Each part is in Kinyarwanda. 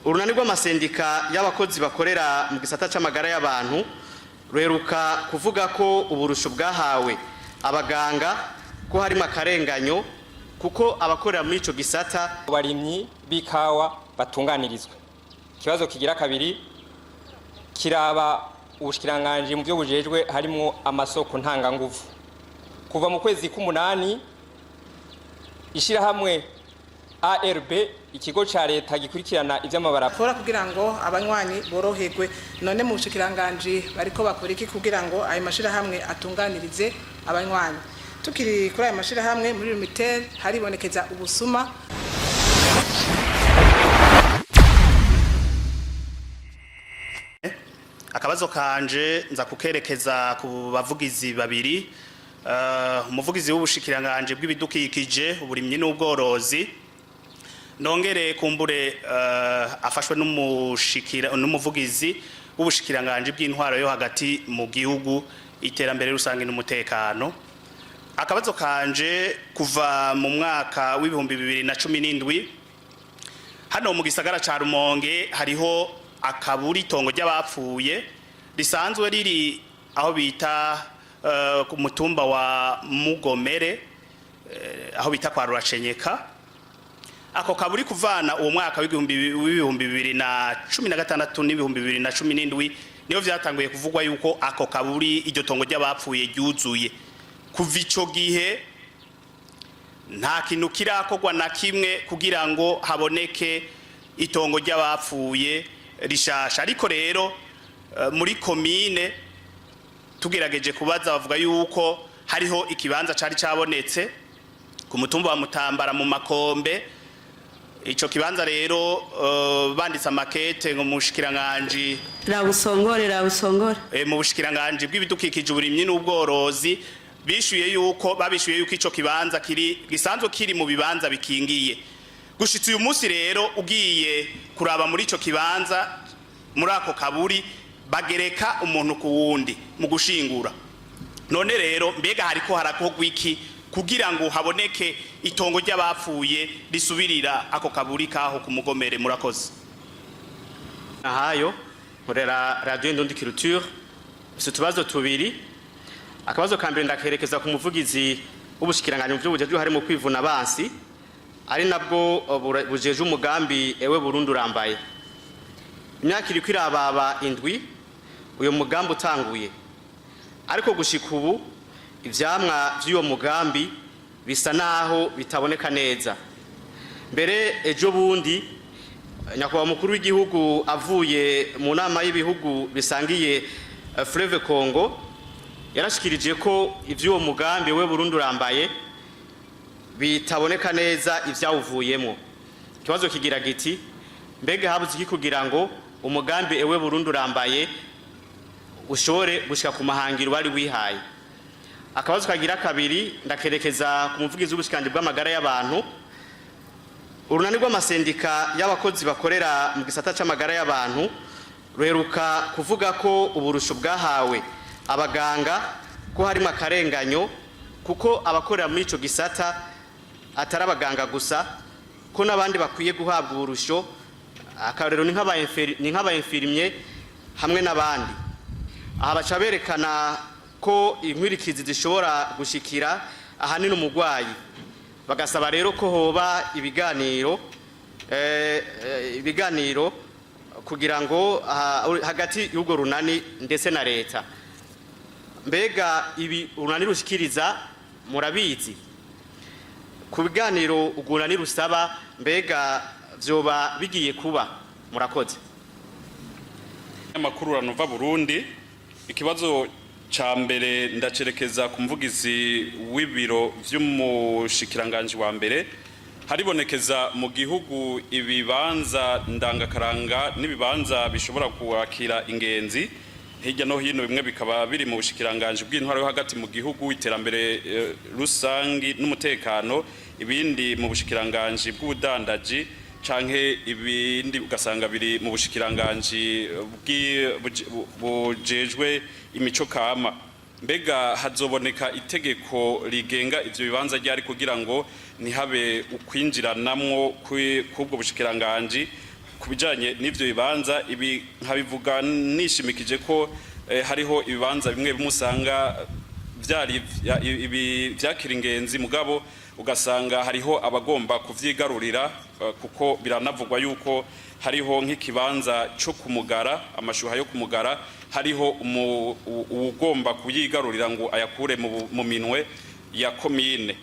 urunani rw'amasendika y'abakozi bakorera mu gisata c'amagara y'abantu ruheruka kuvuga ko uburusho bwahawe abaganga ko harimo akarenganyo kuko abakorera muri ico gisata abarimyi b'ikawa batunganirizwa. Ikibazo kigira kabiri kiraba ubushikiranganje mu byo bujejwe harimo amasoko ntanganguvu. Kuva mu kwezi k'umunani ishirahamwe ARB ikigo ca leta gikurikirana ivy'amabara fora kugira ngo abanywanyi boroherwe. None mu bushikiranganje bariko bakora iki kugira ngo ayo mashirahamwe atunganirize abanywanyi? Tukiri kuri ayo mashirahamwe muri Rumitel haribonekeza ubusuma. Akabazo kanje nza kukerekeza ku bavugizi babiri, umuvugizi w'ubushikiranganje bw'ibidukikije uburimyi n'ubworozi, nongere kumbure afashwe n'umuvugizi w'ubushikiranganje bw'intwaro yo hagati mu gihugu, iterambere rusange n'umutekano. Akabazo kanje kuva mu mwaka w'ibihumbi 2017 hano mu gisagara ca Rumonge hariho akaburi tongo ry'abapfuye risanzwe riri aho bita ku mutumba wa Mugomere, aho bita kwa Ruracenyeka. Ako kaburi kuvana uwo mwaka w'ibihumbi 2016 n'ibihumbi 2017 niyo vyatanguye kuvugwa yuko ako kaburi iryo tongo ry'abapfuye ryuzuye. Kuva ico gihe nta kintu kirakorwa na kimwe kugira ngo haboneke itongo ry'abapfuye rishasha. Ariko rero muri komine tugerageje kubaza bavuga yuko hariho ikibanza cari cabonetse ku mutumba wa Mutambara mu Makombe. Ico kibanza rero banditse amakete ngo mushikiranganje rabusongore mu bushikiranganje bw'ibidukikije uburimyi n'ubworozi babishuye yuko ico kibanza gisanzwe kiri mu bibanza bikingiye. Gushitsa uyu munsi rero ugiye kuraba muri ico kibanza muri ako kaburi bagereka umuntu ku wundi mu gushingura. None rero mbega hariko harakorwa iki kugira ngo haboneke itongo ry'abapfuye risubirira ako kaburi kaho ku Mugomere? Murakoze. Nahayo nkorera radio Indundi Culture. Tubazo tubiri. Akabazo kambere ndakerekeza ku muvugizi w'ubushikiranganje mu byo bujejwe harimo kwivuna abansi, ari nabwo bujeje umugambi ewe Burundi urambaye. Imyaka iri kwirababa indwi uyo mugambi utanguye, ariko gushika ubu ivyamwa vy'uwo mugambi bisa naho bitaboneka neza. Mbere ejo bundi nyakubahwa mukuru w'igihugu avuye mu nama y'ibihugu bisangiye Fleuve Congo yarashikirije ko ivy'uwo mugambi we Burundi urambaye bitaboneka neza ivyawuvuyemo. Ikibazo kigira giti mbega habuze iki kugira ngo umugambi ewe Burundi urambaye ushore gushika ku mahangiro bari wihaye? Akabazo kagira kabiri ndakerekeza ku muvugizi w'ubushikanje bw'amagara y'abantu. Urunani rw'amasendika y'abakozi bakorera mu gisata c'amagara y'abantu ruheruka kuvuga ko uburusho bwahawe abaganga ko harimo akarenganyo kuko abakorera muri ico gisata atari abaganga gusa, ko n'abandi bakwiye guhabwa uburusho. Akarero ni nk'abayinfirmye hamwe n'abandi. Aha baca berekana ko inkwirikizi zishobora gushikira ahanini umugwayi, bagasaba rero ko hoba ibiganiro kugira ngo hagati y'ubwo runani ndetse na leta. Mbega ibi urunani rushikiriza murabizi? Ku biganiro urunani rusaba mbega vyoba bigiye kuba? Murakoze. Amakuru ranova Burundi. Ikibazo ca mbere ndacerekeza ku muvugizi w'ibiro vy'umushikiranganje wa mbere. Haribonekeza mu gihugu ibibanza ndangakaranga n'ibibanza bishobora kwakira ingenzi hirya no hino, bimwe bikaba biri mu bushikiranganje bw'intwaro yo hagati mu gihugu, iterambere rusangi n'umutekano, ibindi mu bushikiranganje bw'ubudandaji canke ibindi ugasanga biri mu bushikiranganje bujejwe imico kama. Mbega hazoboneka itegeko rigenga ivyo bibanza ryari kugira ngo ntihabe ukwinjiranamwo kubwo bushikiranganje kubijanye n'ivyo bibanza ibi nkabivuga nishimikije ko hariho ibibanza bimwe bimusanga vyari ibi vyakira ingenzi mugabo ugasanga hariho abagomba kuvyigarurira kuko biranavugwa yuko hariho nk'ikibanza cyo kumugara amashuha yo kumugara hariho ugomba kuyigarurira ngo ayakure mu minwe ya komine.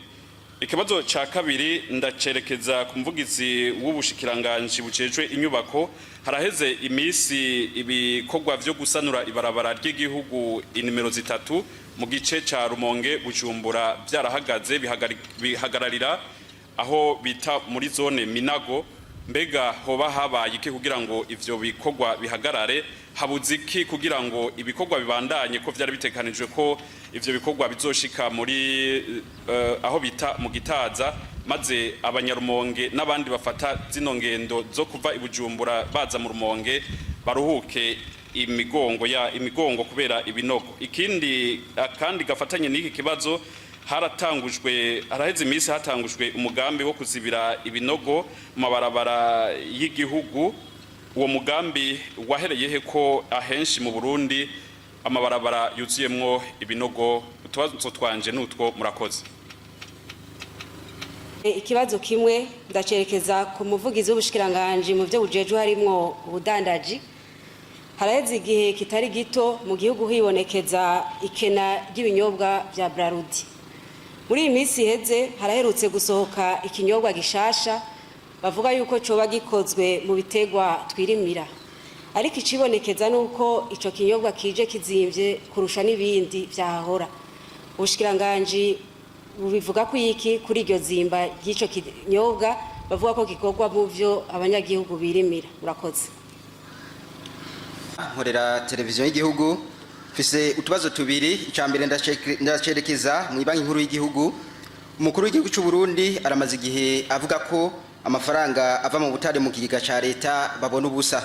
Ikibazo ca kabiri ndacerekeza ku mvugizi w'ubushikiranganje bujejwe inyubako. Haraheze imisi ibikorwa vyo gusanura ibarabara ry'igihugu inimero 3 mu gice ca Rumonge Bujumbura byarahagaze bihagararira aho bita muri zone Minago. Mbega hoba habaye iki kugira ngo ivyo bikorwa bihagarare? Habuze iki kugira ngo ibikorwa bibandanye ko vyari bitekanijwe ko ivyo bikorwa bizoshika muri aho bita mu Gitaza maze abanyarumonge n'abandi bafata zino ngendo zo kuva ibujumbura baza mu Rumonge baruhuke imigongo kubera ibinogo. Ikindi kandi gafatanye n'iki kibazo haraheze imisi hatangujwe umugambi wo kuzibira ibinogo mu mabarabara y'igihugu. Uwo mugambi wahereyehe ko ahenshi mu Burundi amabarabara yuzuyemwo ibinogo? Utubazo twanje nutwo murakoze. Ikibazo kimwe ndacerekeza ku muvugizi w'ubushikiranganje mu byo bujejwe harimwo ubudandaji. Haraheze igihe kitari gito mu gihugu hibonekeza ikena ry'ibinyobwa vya Burundi. Muri iyi minsi iheze haraherutse gusohoka ikinyobwa gishasha bavuga yuko coba gikozwe mu bitegwa twirimira, ariko icibonekeza nuko ico kinyobwa kije kizimvye kurusha n'ibindi vyahahora. Ubushikiranganje bubivuga ko iki kuri iryo zimba ry'ico kinyobwa bavuga ko gikorwa mu vyo abanyagihugu birimira? Murakoze. Nkorera televiziyo y'igihugu fise utubazo tubiri. Icambere ndacerekeza mu banki nkuru y'igihugu. Umukuru w'igihugu cy'u Burundi aramaze igihe avuga ko amafaranga ava mu butare mu kigega ca leta babona ubusa.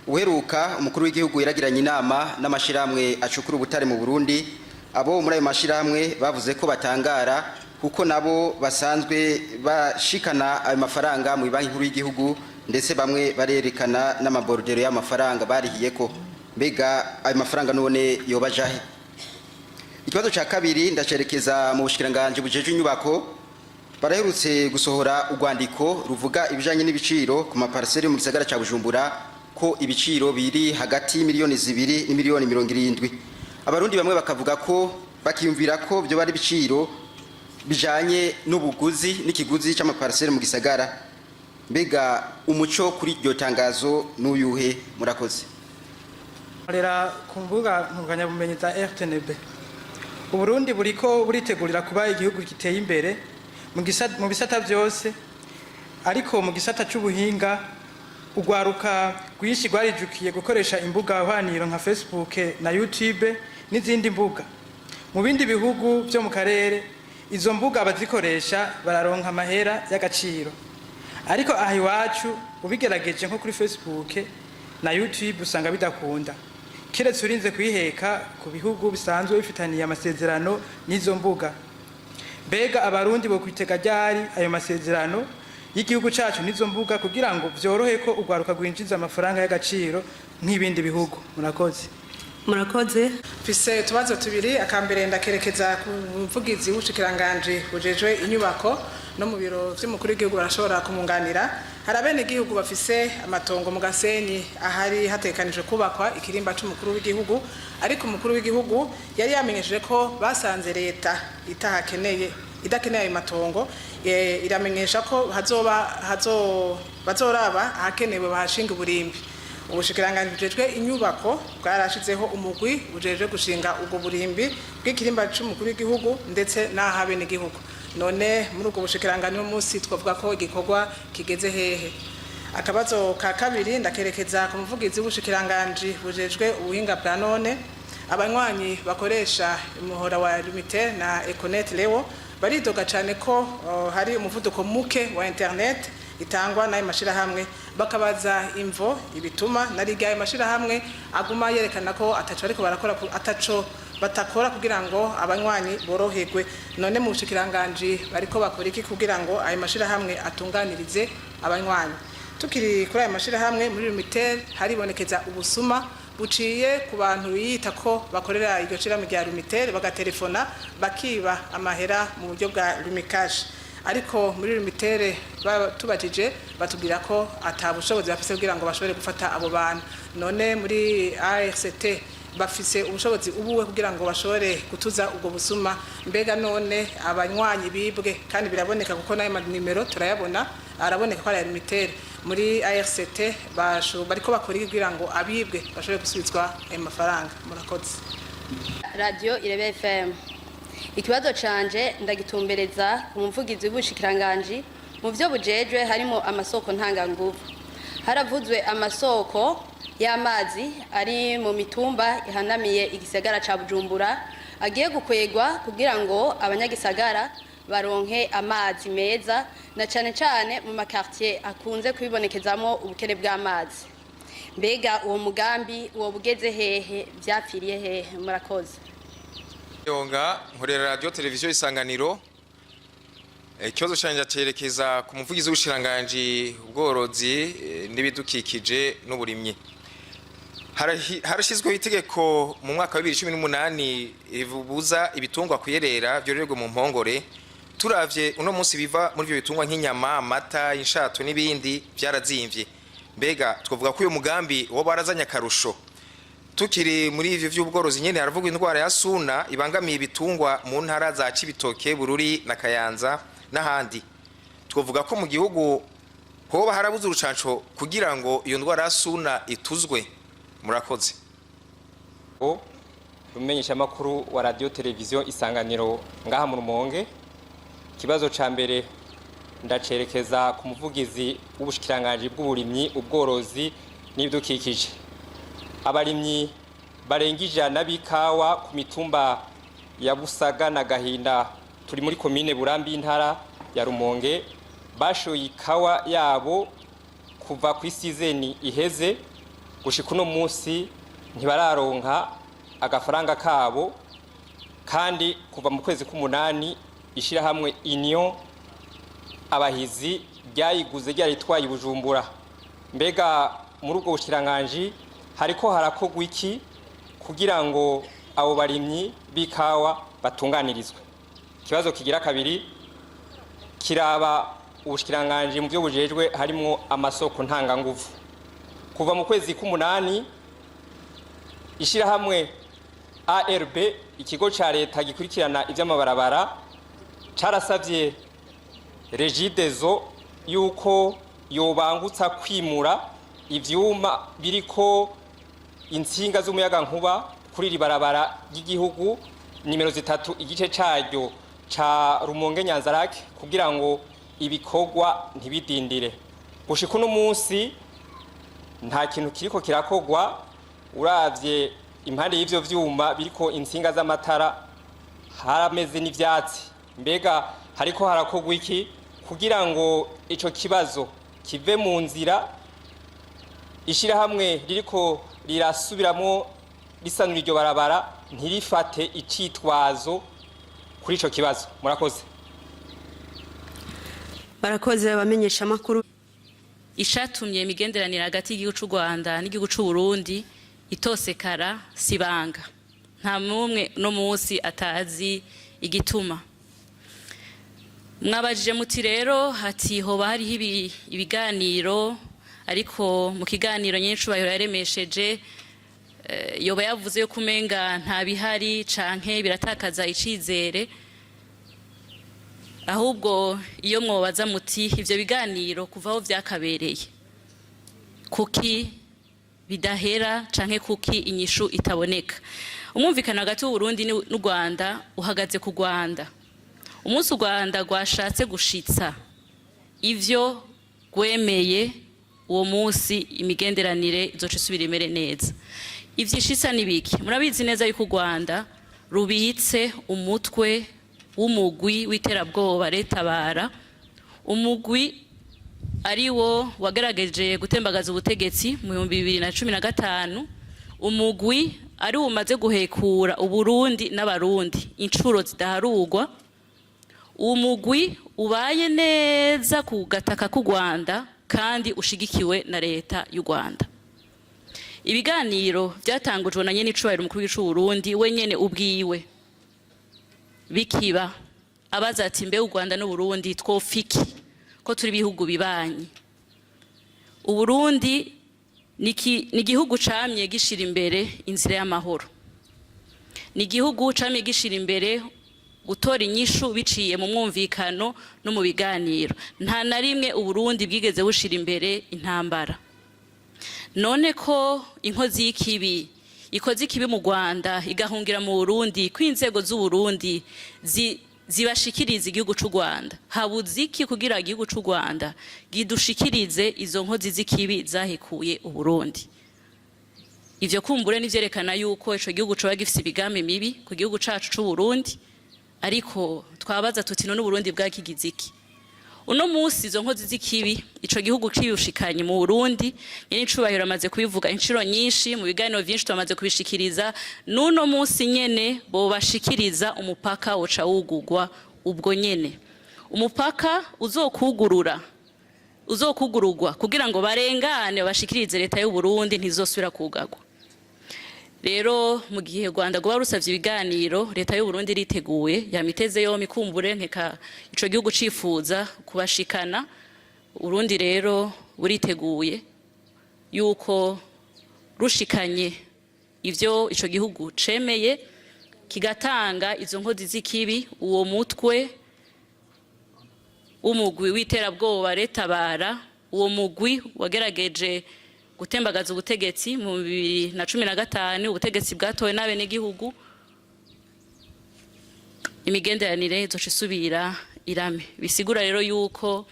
Uheruka umukuru w'igihugu yaragiranye inama n'amashiramwe acukura ubutare mu Burundi. Abo muri ayo mashiramwe bavuze ko batangara kuko nabo basanzwe bashikana ayo mafaranga mu banki nkuru y'igihugu, ndetse bamwe barerekana n'amabordero y'amafaranga barihiye ko. Mbega ayo mafaranga none yobajahe? Ikibazo ca kabiri ndacerekeza mu bushikiranganje bujeje inyubako. Baraherutse gusohora urwandiko ruvuga ibijanye n'ibiciro ku maparcelle mu gisagara ca Bujumbura ko ibiciro biri hagati y'imiliyoni 2 n'imiliyoni 70. Abarundi bamwe bakavuga ko bakiyumvira ko byo bari biciro bijanye n'ubuguzi n'ikiguzi c'amaparcelle mu gisagara. Mbega umuco kuri iryo tangazo n'uyuhe? Murakoze. Rera kumbuga ntunganya bumenyi za RTNB. Uburundi buriko buritegurira kuba igihugu giteye imbere mu bisata byose, ariko mu gisata cy'ubuhinga ugwaruka rwishi rwarijukiye gukoresha imbuga hwaniro nka Facebook na YouTube n'izindi mbuga. Mu bindi bihugu byo mu karere izo mbuga abazikoresha bararonka amahera y'agaciro, ariko aha iwacu ubigerageje nko kuri Facebook na YouTube usanga bidakunda, kiretse urinze kwiheka ku bihugu bisanzwe bifitaniye amasezerano n'izo mbuga. Mbega abarundi bo kwitega ryari ayo masezerano y'igihugu cacu n'izo mbuga kugira ngo byorohe ko ugwaruka gwinjiza amafaranga y'agaciro nk'ibindi bihugu? Murakoze. Murakoze. Fise tubazo tubiri. Akambere ndakerekeza ku muvugizi w'ubushikiranganje bujejwe inyubako no mu biro vy'umukuru w'igihugu barashobora kumunganira. Hari abenegihugu bafise amatongo mu Gasenyi ahari hatekanijwe kubakwa ikirimba c'umukuru w'igihugu, ariko umukuru w'igihugu yari yamenyesheje ko basanze leta idakeneye ayo matongo. Iramenyesha ko bazoraba ahakenewe bahashinga uburimbi. Ubushikiranganje bujejwe inyubako bwarashizeho umugwi bujejwe gushinga ubwo burimbi bw'ikirimba c'umukuru w'igihugu ndetse n'ahabenegihugu. None muri ubwo bushikiranganje umunsi twavuga ko igikorwa kigeze hehe? Akabazo ka kabiri ndakerekeza ku muvugizi w'ubushikiranganje bujejwe ubuhinga bwa none. Abanywanyi bakoresha umuhora wa Limite na Econet Leo baridoga cyane ko hari umuvuduko muke wa internet itangwa n'ayo mashirahamwe, bakabaza imvo ibituma nariga ayo mashirahamwe aguma yerekana ko ataco batakora kugira ngo abanywanyi boroherwe. None mu bushikiranganje bariko bakora iki kugira ngo ayo mashirahamwe atunganirize abanywanyi? tukiri kuri aya mashirahamwe muri Lumitel haribonekeza ubusuma buciye ku bantu yita ko bakorera iryo shirahamwe rya Lumitel bagatelefona bakiba amahera mu buryo bwa Lumikash, ariko muri Lumitel tubajije batubwira ko atabushobozi bafise kugira ngo bashobore gufata abo bantu. None muri ARCT bafise ubushobozi ubuwe kugira ngo bashobore gutuza ubwo busuma. Mbega none abanywanyi bibwe kandi biraboneka kuko nayo nimero turayabona araboneka ko ari Lumitel. Muri ARCT bariko bakora kugira ngo abibwe bashobore gusubizwa ayo mafaranga. Murakoze. Radio Irebe FM. Ikibazo canje ndagitumbereza ku muvugizi w'ubushikiranganje mu byo bujejwe harimo amasoko ntanganguvu. Haravuzwe amasoko y'amazi ari mu mitumba ihanamiye igisagara ca Bujumbura agiye gukwegwa kugira ngo abanyagisagara baronke amazi meza na cane mu makartier akunze kubibonekezamo ubukene bw'amazi. Mbega uwo mugambi uwo bugeze hehe vyapfiriye hehe? Murakoze. Yonga nkorera radio televiziyo Isanganiro. Ikibazo cyanje cyerekeza ku muvugizi w'ubushiranganje ubworozi n'ibidukikije n'uburimyi. Harashizweho itegeko mu mwaka wa 2018 rivubuza ibitungwa kuyerera byororerwa mu mpongore. Turavye uno munsi biva muri byo bitungwa nk'inyama, amata, inshato n'ibindi byarazimvye. Mbega twavuga ko uyu mugambi wo barazanya akarusho. Tukiri muri ivyo vy'ubworozi nyene haravugwa indwara ya suna ibangamiye ibitungwa mu ntara za Cibitoke, Bururi na Kayanza n'ahandi. Twavuga ko mu gihugu hoba harabuze urucanco kugira ngo iyo ndwara ya suna ituzwe. Murakoze. Rumenyesha makuru wa radio televiziyo Isanganiro ngaha mu Rumonge. Kibazo ca mbere ndacerekeza ku muvugizi w'ubushikiranganje bw'uburimyi, ubworozi n'ibidukikije. Abarimyi barengije nabikawa ku mitumba ya Busaga na Gahinda turi muri komine Burambi intara ya Rumonge bashoye ikawa yabo kuva ku season iheze gushika uno munsi ntibararonka agafaranga kabo, kandi kuva mu kwezi k'umunani ishira hamwe Union abahizi ryayiguze ryaritwaye Bujumbura. Mbega muri ubwo bushiranganje hariko harakogwa iki kugira ngo abo barimyi bikawa batunganirizwe? Kibazo kigira kabiri kiraba ubushikiranganje mu byo bujejwe harimo amasoko ntanganguvu. Kuva mu kwezi k'umunani ishira hamwe ARB ikigo ca leta gikurikirana ivy'amabarabara carasavye Regidezo yuko yobangutsa kwimura ivyuma biriko insinga z'umuyaga nkuba kuri ribarabara ry'igihugu nimero 3 igice caryo ca Rumonge Nyanzarake kugira ngo ibikogwa ntibidindire. Gushika uno munsi nta kintu kiriko kirakogwa. Uravye impande y'ivyo vyuma biriko insinga z'amatara harameze n'ivyatsi. Mbega hariko harakogwa iki kugira ngo ico kibazo kive mu nzira? Ishira hamwe ririko rirasubiramo risanura iryo barabara ntirifate icitwazo kuri ico kibazo. Murakoze. Barakoze bamenyesha makuru. Ishatumye imigenderanire hagati y'igihugu cy'u Rwanda n'igihugu cy'u Burundi itosekara sibanga. Nta mumwe no munsi atazi igituma. Mwabajije muti rero hati hoba hariho ibiganiro, ariko mu kiganiro nyinshi yaremesheje yoba yavuze yo kumenga nta bihari canke biratakaza icizere. Ahubwo iyo mwobaza muti ivyo biganiro kuvaho vyakabereye kuki bidahera canke kuki inyishu itaboneka? Umumvikana hagati y'u Burundi n'u Rwanda uhagaze ku Rwanda. Umunsi u Rwanda rwashatse gushitsa ivyo gwemeye, uwo munsi imigenderanire izoca isubira imere neza. Ivyishitsa nibiki? Murabizi neza yuko u Rwanda rubitse umutwe w'umugwi w'iterabwoba Retabara, umugwi ari wo wagerageje gutembagaza ubutegetsi mu 2015, umugwi ari umaze guhekura uburundi n'abarundi incuro zidaharugwa, umugwi ubaye neza ku gataka k'u Rwanda kandi ushigikiwe na leta y'u Rwanda. Ibiganiro byatangujwe na nyene icubahiro umukuru w'igihugu c'u Burundi wenyene ubwiwe bikiba abaza ati mbe u Rwanda n'u Burundi twofiki ko turi bihugu bibanyi. U Burundi ni igihugu camye gishira imbere inzira y'amahoro, ni igihugu camye gishira imbere gutora inyishu biciye mu mwumvikano no mu biganiro. Nta na rimwe u Burundi bwigeze bushira imbere intambara. None ko inkozi y'ikibi ikoze ikibi mu Rwanda igahungira mu Burundi, ko inzego z'u Burundi zibashikiriza igihugu c'u Rwanda, habuze iki kugira igihugu c'u Rwanda gidushikirize izo nkozi z'ikibi zahekuye u Burundi? Ivyo kumbure nivyerekana yuko ico gihugu coba gifise ibigambi mibi ku gihugu cacu c'u Burundi, ariko twabaza tuti none Burundi bwakigize iki? Uno musi izo nkozi z'ikibi ico gihugu kiyushikanye mu Burundi, nyene icubahiro amaze kubivuga inshuro nyinshi, mu biganiro vyinshi twamaze kubishikiriza. Nuno musi nyene bo bashikiriza umupaka woca wugurwa ubwo nyene. Umupaka uzokugururwa kugira ngo barengane bashikirize leta y'u Burundi, ntizosubira kugarwa. Rero mu gihe Rwanda goba rusavye ibiganiro, leta y'u Burundi iriteguye, yamiteze yo mikumbure nkeka ico gihugu cifuza kubashikana. Burundi rero buriteguye yuko rushikanye ivyo ico gihugu cemeye, kigatanga izo nkozi z'ikibi, uwo mutwe umugwi w'iterabwoba retabara, uwo mugwi wagerageje gutembagaza ubutegetsi mu 2015, ubutegetsi bwatowe n'abenegihugu, imigenderanire izoca isubira irame. Bisigura rero yuko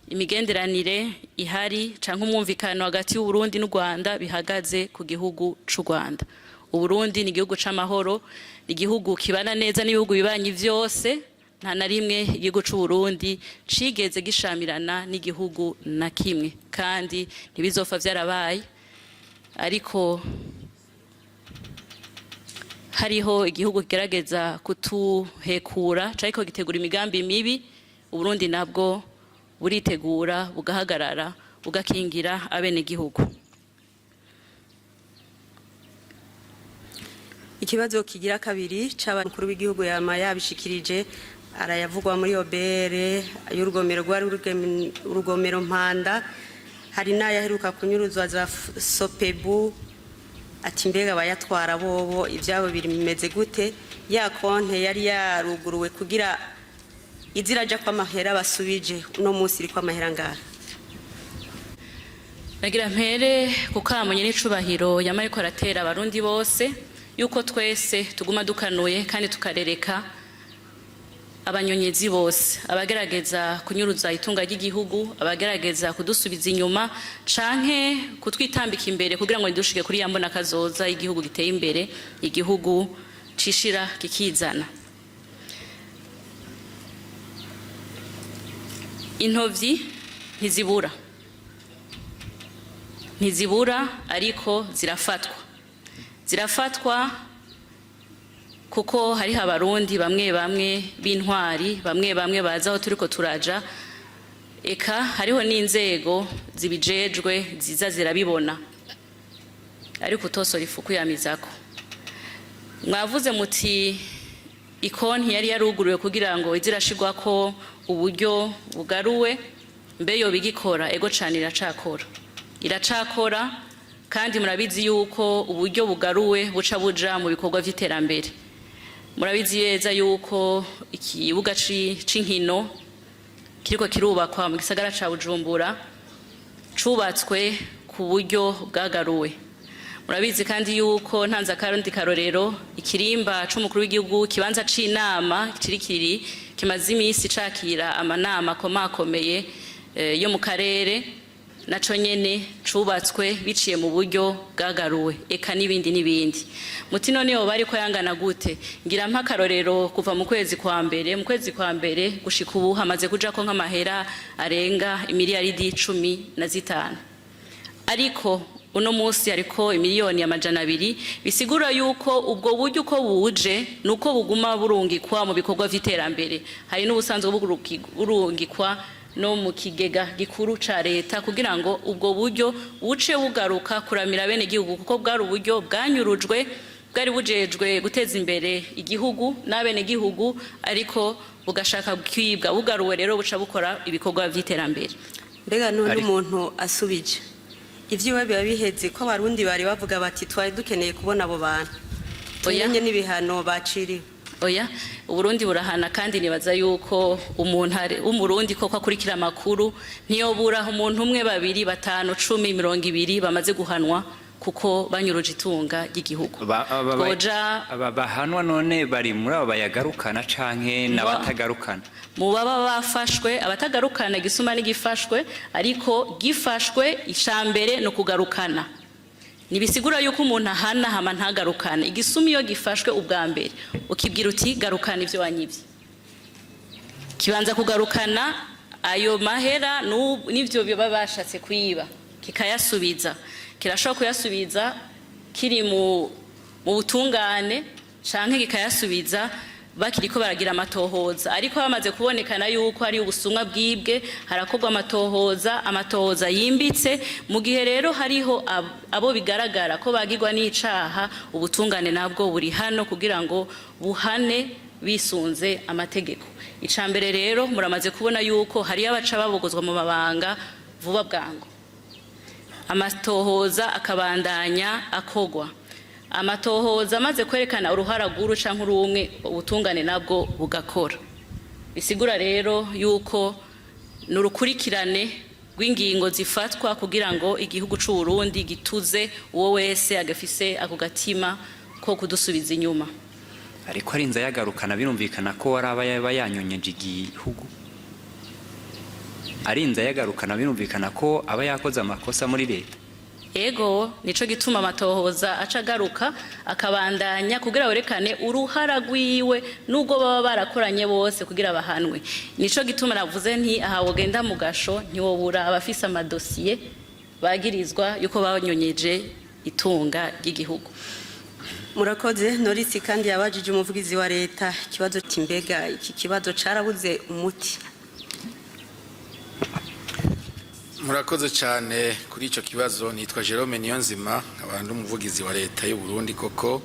imigenderanire ihari canke umwumvikano hagati y'u Burundi n'u Rwanda bihagaze ku gihugu c'u Rwanda. U Burundi ni igihugu c'amahoro, ni igihugu kibana neza n'ibihugu bibanyi vyose. Nta na rimwe igihugu c'u Burundi cigeze gishamirana n'igihugu na kimwe, kandi ntibizopfa vyarabaye. Ariko hariho igihugu kigerageza kutuhekura cariko gitegura imigambi mibi, u Burundi nabwo buritegura bugahagarara bugakingira abenegihugu. Ikibazo kigira kabiri c'abakuru b'igihugu yama yabishikirije arayavugwa muri obere y'urugomero rwari urugomero Mpanda, hari n'ayaheruka kunyuruzwa za Sopebu. Ati mbega bayatwara bobo ivyabo bimeze gute? Ya konte yari yaruguruwe kugira iziraja kwa mahera basubije, uno musi iri kwa mahera ngara. Nagira mpere kukamunye n'icubahiro yamaye ko aratera abarundi bose yuko twese tuguma dukanuye kandi tukarereka abanyonyezi bose, abagerageza kunyuruza itunga ry'igihugu, abagerageza kudusubiza inyuma canke kutwitambika imbere kugira ngo nidushike kuri yambona kazoza igihugu giteye imbere, igihugu cishira kikizana. Intovyi ntizibura ariko zirafatwa kuko hariho abarundi bamwe b'intwari, bamwe baza aho turiko turaja, eka hariho n'inzego zibijejwe ziza zirabibona, ariko utosora ifuku yamizako. Mwavuze muti ikonti yari yaruguruwe kugira ngo izirashirwako uburyo bugaruwe, mbe yo bigikora? Ego cane iracakora, kandi murabizi yuko uburyo bugaruwe buca buja mu bikorwa vy'iterambere. Murabizi neza yuko ikibuga c'inkino kiriko kirubakwa mu gisagara ca Bujumbura cubatswe ku buryo bwagaruwe. Murabizi kandi yuko ntanza karundi karorero ikirimba c'umukuru w'igihugu, kibanza c'inama kirikiri kimaze imisi cakira amanama komakomeye yo mu karere, naco nyene cubatswe biciye mu buryo bwagaruwe, eka n'ibindi. Muti none yo bari ko yangana gute? Ngira mpakarorero kuva mu kwezi kwa mbere gushika ubu hamaze kujako nk'amahera arenga imiliyaridi 15, ariko uno musi ariko imiliyoni amajana 200. Bisigura yuko ubwo buryo uko buje nuko buguma burungikwa mu bikorwa vy'iterambere. Hari n'ubusanzwe burungikwa no mu kigega gikuru ca leta kugira ngo ubwo buryo buce bugaruka kuramira bene gihugu kuko bwari uburyo bwanyurujwe bwari bujejwe guteza imbere igihugu n'abene gihugu ariko bugashaka kwibwa bugaruwe rero buca bukora ibikorwa vy'iterambere. Mbega none umuntu asubije ivyiwe biba biheze ko abarundi bari bavuga bati twari dukeneye kubona abo bantu tuyenye n'ibihano baciriwe. Oya Uburundi burahana kandi nibaza yuko umuntu umurundi koko akurikira amakuru ntiyobura umuntu umwe babiri batanu 10 20 bamaze guhanwa kuko banyuruje itunga ry'igihugu. Aba bahanwa none bari muri abo bayagarukana canke n'abatagarukana? Mu baba bafashwe abatagarukana gisuma n'igifashwe ariko gifashwe icambere no kugarukana. Nibisigura yuko umuntu ahana hama ntagarukana igisumi iyo gifashwe ubwa mbere ukibwira uti garukana ivyo wanyivye kibanza kugarukana ayo mahera n'ivyo byo babashatse kwiba kikayasubiza kirashobora kuyasubiza kiri mu butungane canke kikayasubiza bakiriko baragira amatohoza ariko bamaze kubonekana yuko ari ubusumwa bwibwe harakorwa amatohoza yimbitse mu gihe rero hariho abo bigaragara ko bagirwa n'icaha ubutungane nabwo buri hano kugira ngo buhane bisunze amategeko. Icambere rero muramaze kubona yuko hari abaca babogozwa mu mabanga vuba bwango amatohoza akabandanya akogwa amatohoza amaze kwerekana uruhara guru canke urumwe ubutungane nabwo bugakora. Bisigura rero yuko nurukurikirane rw'ingingo zifatwa kugira ngo igihugu c'u Burundi gituze uwo wese agafise ako gatima ko kudusubiza inyuma. Ariko ari inza yagarukana birumvikana ko waraba yanyonyeje igihugu. Ari inza yagarukana birumvikana ko aba yakoze amakosa muri leta. Ego nico gituma amatohoza acagaruka akabandanya kugira werekane uruhara rwiwe nubwo baba barakoranye bose kugira bahanwe. Nico gituma navuze nti aha wogenda mu gasho ntiwobura abafise amadosiye bagirizwa yuko banyonyeje itunga ry'igihugu. Murakoze Norisi kandi yabajije umuvugizi wa leta kibazo timbega iki kibazo carabuze umuti. Murakoze cyane kuri ico kibazo nitwa Jerome Niyonzima abantu umuvugizi wa leta y'u Burundi koko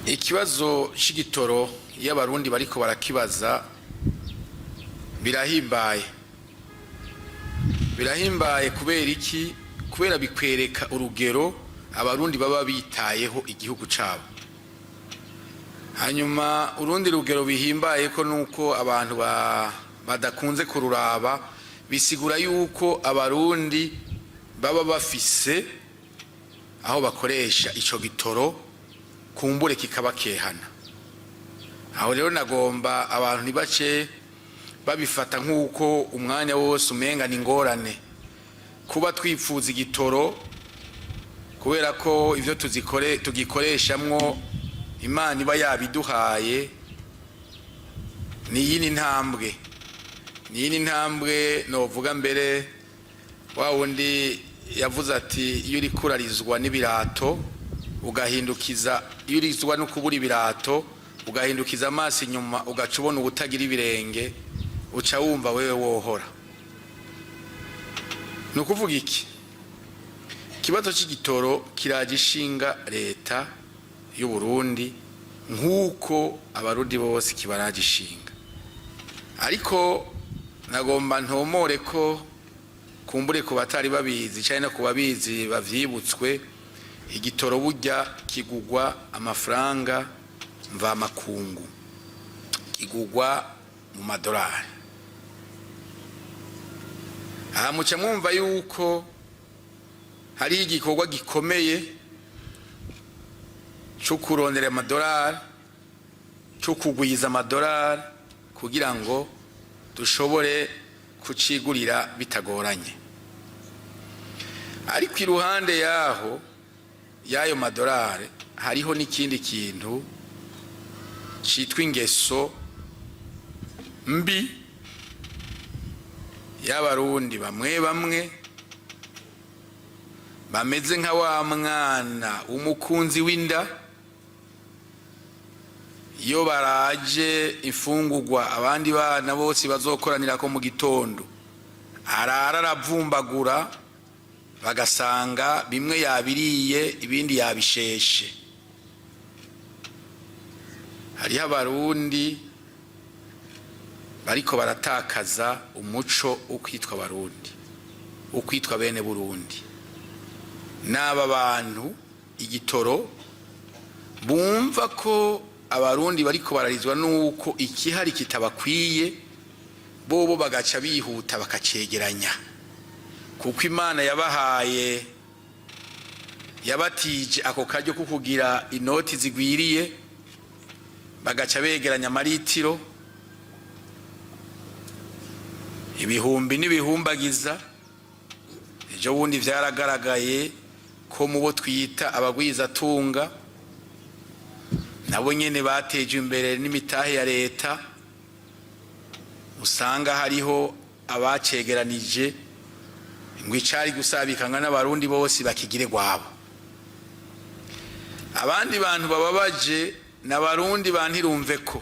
ikibazo c'igitoro y'abarundi bariko barakibaza birahimbaye kubera iki kubera bikwereka urugero abarundi baba bitayeho igihugu cabo hanyuma urundi rugero bihimbaye ko nuko abantu badakunze kururaba bisigura yuko abarundi baba bafise aho bakoresha ico gitoro kumbure kikabakehana. Aho rero nagomba abantu ntibace babifata nk'uko umwanya wose umenga ni ngorane kuba twipfuza igitoro kubera ko ivyo tugikoreshamwo Imana iba yabiduhaye ni yini ntambwe novuga mbere wa wundi yavuze ati iyo uri kurarizwa n'ibirato ugahindukiza iyo urizwa no kubura ibirato ugahindukiza amaso inyuma ugaca ubona ubutagira ibirenge uca wumva wewe wohora. Ni ukuvuga iki ikibazo c'igitoro kiragishinga leta y'u Burundi nk'uko abarundi bose kibaragishinga ariko nagomba ntomore ko kumbure ku batari babizi cyane no kubabizi bavyibutswe igitoro burya kigugwa amafaranga mva makungu kigugwa mu madolari. Aha muca mwumva yuko hari igikorwa gikomeye cyo kurondera amadolari cyo kugwiza amadolari kugira ngo dushobore kucigurira bitagoranye. Ariko iruhande y'ayo madolari hariho n'ikindi kintu citwa ingeso mbi y'abarundi bamwe bameze nka wa mwana umukunzi w'inda iyo baraje imfungurwa abandi bana bose bazokoranira ko mu gitondo arara aravumbagura bagasanga bimwe yabiriye ibindi yabisheshe. Hariho abarundi bariko baratakaza umuco ukwitwa abarundi, ukwitwa bene Burundi. N'aba bantu igitoro bumva ko abarundi bariko bararizwa nuko ikihari kitabakwiye, bobo bagaca bihuta bakacegeranya, kuko Imana yabahaye yabatije ako karyo kukugira inoti zigwiriye, bagaca begeranya amaritiro ibihumbi n'ibihumbagiza. Ejo bundi vyaragaragaye ko mubo twita abagwizatunga nabo nyene bateje imbere n'imitahe ya leta, usanga hariho abacegeranije ngo icari gusabikanga n'abarundi bose bakigire gwabo. Abandi bantu bababaje n'abarundi bantirumve ko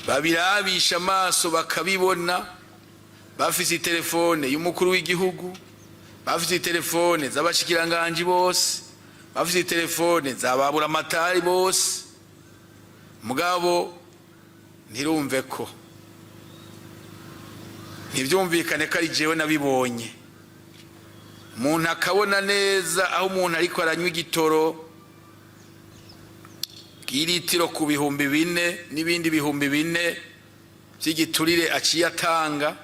babirabisha amaso bakabibona, bafise telefone y'umukuru w'igihugu, bafise telefone z'abashikiranganje bose, bafise telefone zababura amatari bose, mugabo ntirumve ko ntivyumvikane ko ari jewe nabibonye. Umuntu akabona neza aho umuntu ariko aranywa igitoro bw'iritiro ku bihumbi 4 n'ibindi bihumbi 4 vy'igiturire aciye atanga,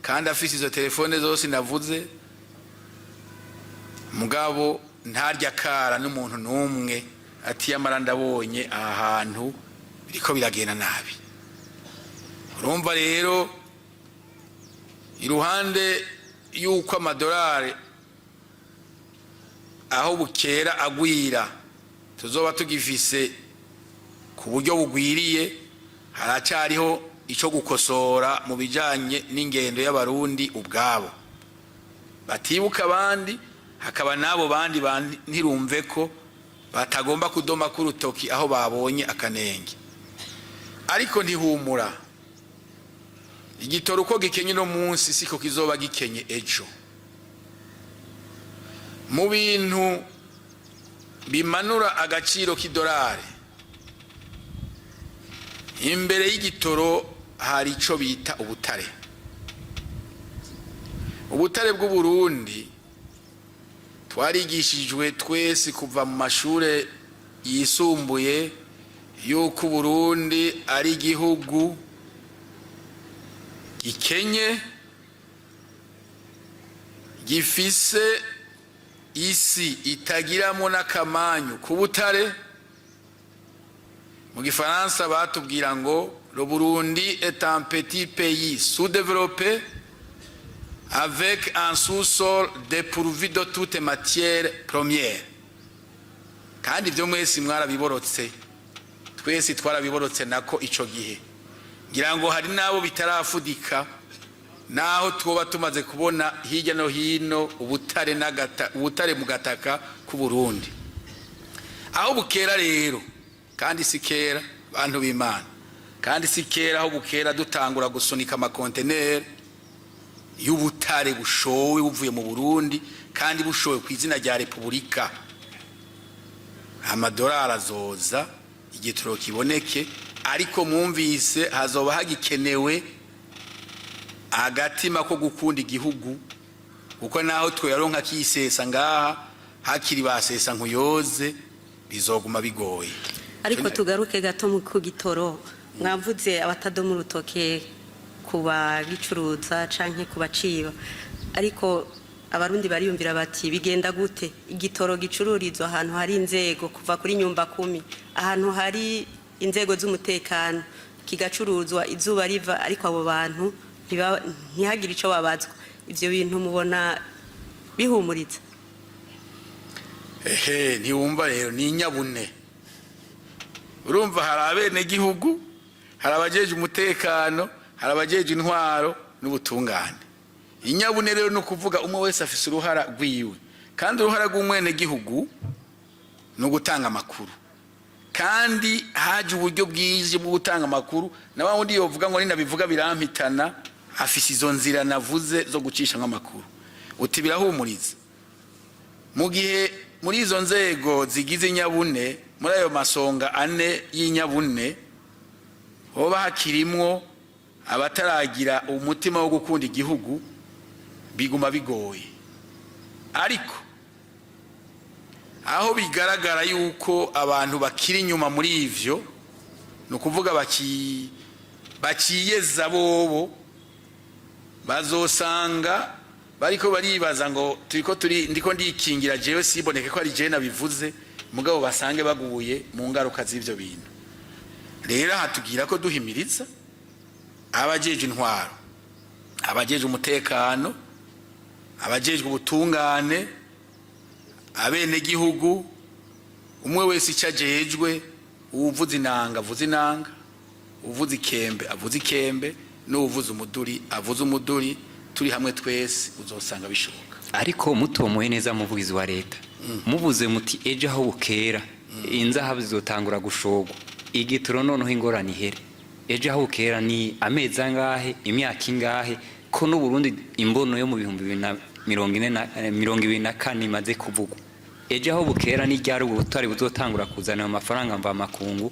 kandi afise izo telefone zose navuze, mugabo ntarya kara n'umuntu n'umwe ati yamara ndabonye aha hantu biriko biragenda nabi. Urumva rero iruhande yuko amadolari aho bukera agwira tuzoba tugifise ku buryo bugwiriye, haracariho ico gukosora mu bijanye n'ingendo y'abarundi ubwabo, batibuka abandi, hakaba nabo bandi ntirumve ko batagomba kudoma ku rutoki aho babonye akanenge. Ariko ntihumura, igitoro uko gikenye no munsi siko kizoba gikenye ejo. Mu bintu bimanura agaciro k'idolari, imbere y'igitoro hari ico bita ubutare. Ubutare bw'u Burundi twarigishijwe twese kuva mu mashure yisumbuye yuko Burundi ari igihugu gikenye, gifise isi itagiramo n'akamanyu ku butare. Mu Gifaransa batubwira ngo le Burundi est un petit pays sous-développé avec un sous-sol dépourvu de toutes matières premières. Kandi ibyo mwese mwarabiborotse, twese twarabiborotse nako ico gihe. Ngira ngo hari nabo bitarafudika, naho twoba tumaze kubona hirya no hino ubutare mu gataka ku Burundi. Aho bukera rero, kandi sikera bantu b'Imana, kandi sikera aho bukera dutangura gusunika amakonteneri y'ubutare bushowe buvuye mu Burundi, kandi bushowe ku izina rya Repubulika. Amadolari azoza, igitoro kiboneke, ariko mwumvise hazoba hagikenewe agatima ko gukunda igihugu, kuko naho twoyaronka kisesa ngaha hakiri basesa nkuyoze bizoguma bigoye. Ariko tugaruke gato mu kugitoro, mwavuze abatadoma urutoke kuba bicuruza canke kubaciba, ariko abarundi bariyumvira bati bigenda gute igitoro gicururizwa ahantu hari inzego kuva kuri nyumba 10, ahantu hari inzego z'umutekano, kigacuruzwa izuba riva, ariko abo bantu ntihagire ico babazwa. Ivyo bintu mubona bihumuriza? Ntiwumva rero ni inyabune. Urumva hari abenegihugu, hari abajeje umutekano, hari abajeje intwaro n'ubutungane. Inyabune rero no kuvuga umwe wese afise uruhara rwiwe, kandi uruhara rw'umwenegihugu no gutanga amakuru, kandi haje uburyo bwije bwo gutanga amakuru na wa wundi yovuga ngo ninabivuga birampitana afise izo nzira navuze zo gucisha nk'amakuru uti birahumuriza mu gihe muri izo nzego zigize inyabune muri ayo masonga ane y'inyabune hoba hakirimwo abataragira umutima wo gukunda igihugu biguma bigoye ariko aho bigaragara yuko abantu bakiri inyuma muri ivyo no kuvuga bakiyeza bobo bazosanga bariko baribaza ngo ndiko ndikingira jewe siboneke ko ari je nabivuze mugabo basange baguye mu ngaruka z'ivyo bintu rero hatugira ko duhimiriza abajeje intwaro abajeje umutekano abajeje ubutungane abenegihugu umwe wese icajejwe uvuza inanga avuza inanga uvuza ikembe avuza ikembe n'uvuza umuduri avuza umuduri turi hamwe twese uzosanga bishoboka ariko mutomoye neza muvugizi wa leta muvuze muti ejo aho bukera inzahabu zizotangura gushogwa igitoro noneho ingorane ihere ejo aho bukera ni amezi angahe imyaka ingahe ko n'u Burundi imbono yo mu 2024 imaze kuvugwa ejo aho bukera ni ryari ubutari buzotangura kuzana amafaranga mva makungu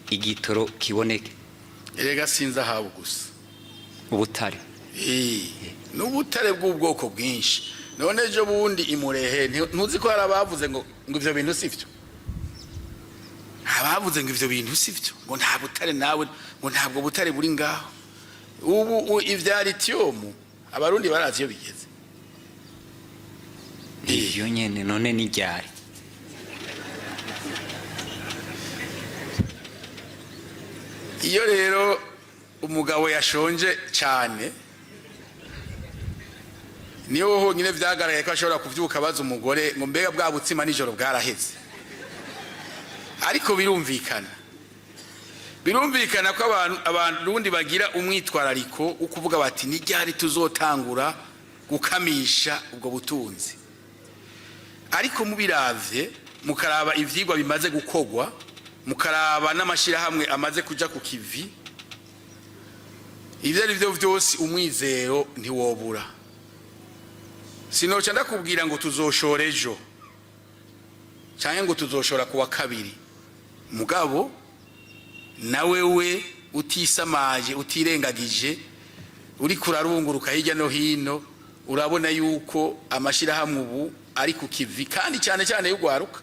igitoro kiboneke erega sinzahabu gusa ubutare n'ubutare bw'ubwoko bwinshi none ejo bundi imurehe ntuzi ko harabavuze ngo ivyo bintu sivyo abavuze ngo ivyo bintu sivyo ngo nta butare nawe ngo ntabwo butare buri ngaho ubu ivya lithium abarundi barazi yo bigeze iyo nyene none ni ryari iyo rero umugabo yashonje cyane niyo honyine vyagaraye ko ashobora kuvyuka baza umugore ngo mbega bwa butsima nijoro bwaraheze ariko birumvikana ko abantu bagira umwitwarariko ukuvuga bati ni ryari tuzotangura gukamisha ubwo butunzi ariko mubiravye mukaraba ivyigwa bimaze gukogwa mukaraba n'amashirahamwe amaze kuja ku kivi ivyo ari byo vyose umwizero ntiwobura sinoca ndakubwira ngo tuzoshora ejo canke ngo tuzoshora kuwa kabiri mugabo nawewe utisamaje utirengagije uri kurarunguruka hirya no hino urabona yuko amashirahamwe ubu ari ku kivi kandi cyane cyane y'ugwaruka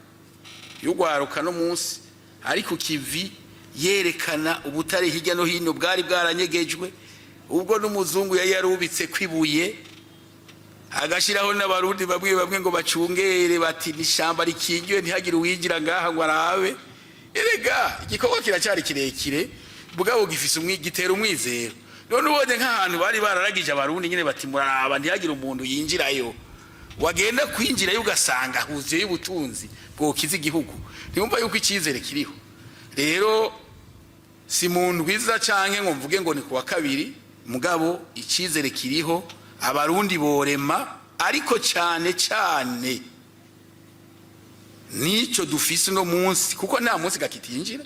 no munsi ari ku kivi yerekana ubutare hirya no hino bwari bwaranyegejwe ubwo n'umuzungu yari yarubitse kwibuye agashiraho n'abarundi bamwe ngo bacungere bati nishamba rikingiwe ntihagire uwinjira ngaha ngo arabe erega igikorwa kiracyari kirekire bugabo gifise gitera umwizero none ubonye nk'ahantu bari bararagije abarundi nyine bati muraba ntihagire umuntu yinjirayo wagenda kwinjirayo ugasanga huzuye y'ubutunzi bwokiza igihugu ntiwumva yuko icyizere kiriho rero si muntu wiza canke ngo mvuge ngo ni kuwa kabiri mugabo icyizere kiriho abarundi borema ariko cyane cyane nico dufise no munsi kuko nta munsi gakitinjira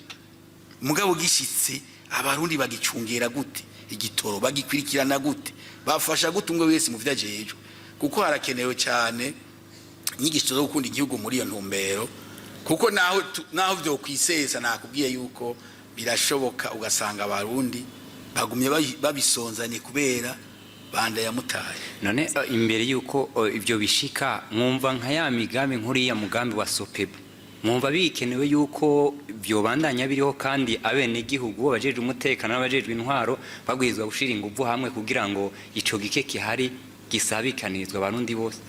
mugabo gishitse abarundi bagicungera gute igitoro bagikwirikirana gute bafasha gute umwe wese mu vyajejwe kuko harakenewe cyane nyigisho zo gukunda igihugu muri iyo ntumbero kuko naho byo kwisesa nakubwiye yuko birashoboka ugasanga abarundi bagumye babisonzanye kubera banda yamutaye none imbere yuko ibyo bishika mwumva nka ya migambi nkuriya mugambi wa Sopeba mwumva bikenewe yuko byo bandanya biriho kandi abenegihugu bajeje umutekano n'abajejwe intwaro bagwizwa gushira inguvu hamwe kugira ngo ico gike kihari gisabikanirizwa abarundi bose